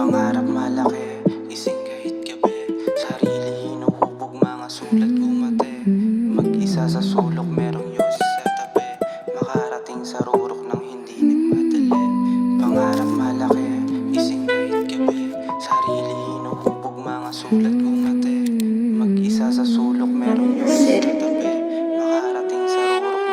Pangarap malaki, gising kahit gabi. Sarili hinuhubog, mga sulat kumate. Mag-isa sa sulok, merong yosi sa tabi. Makarating sa rurok ng hindi nagmadali. Pangarap malaki, gising kahit gabi. Sarili hinuhubog, mga sulat kumate. Mag-isa sa sulok, merong yosi sa tabi. Makarating sa rurok ng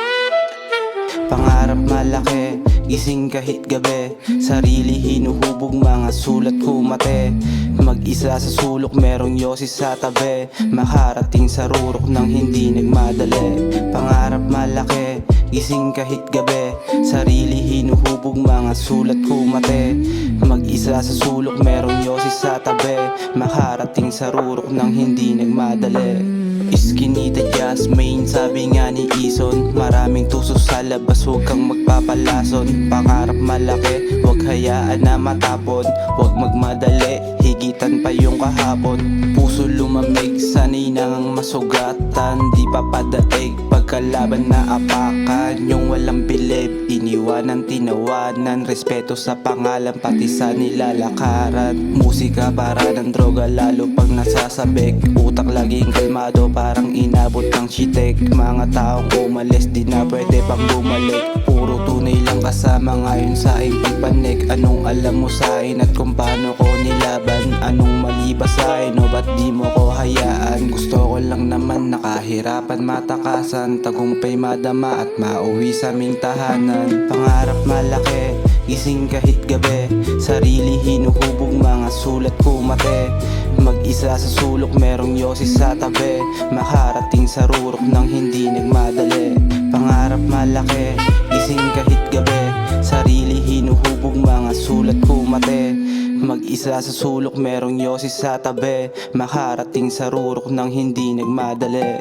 hindi nagmadali. Pangarap malaki, gising kahit gabi. Sarili hinuhubog, mga sulat kumate. Mag-isa sa sulok, merong yosi sa tabi. Makarating sa rurok ng hindi nagmadali. Pangarap malaki, gising kahit gabi. Sarili hinuhubog, mga sulat kumate. Mag-isa sa sulok, merong yosi sa tabi. Makarating sa rurok ng hindi nagmadali. Iskinita Jasmine, sabi nga ni Ison. Maraming tuso sa labas, huwag kang magpapalason. Pangarap malaki, huwag hayaan na matapon. Huwag magmadali, higitan pa yung kahapon. Puso lumamig, sanay nang masugatan. Di papadaig, pagkalaban na apakan. Yung walang bilib, iniwanan, tinawanan. Respeto sa pangalan, pati sa nilalakaran. Musika para ng droga, lalo pag nasasabik. Utak laging kalmado, parang inabot ng chitek. Mga taong umalis, di na pwede pang bumalik. Puro tunay lang kasama ngayon sa aking pagpanik. Anong alam mo sa'kin at kung paano ko nilaban? Anong mali ba sa'kin o ba't di mo ko hayaan? Gusto ko lang naman nakahirapan matakasan. Tagumpay madama at mauwi sa aming tahanan. Pangarap malaki, gising kahit gabi. Sarili hinuhubog, mga sulat kumate. Mag-isa sa sulok, merong yosi sa tabi. Makarating sa rurok ng hindi nagmadali. Pangarap malaki, gising kahit gabi. Sarili hinuhubog, mga sulat kumate. Mag-isa sa sulok, merong yosi sa tabi. Makarating sa rurok ng hindi nagmadali.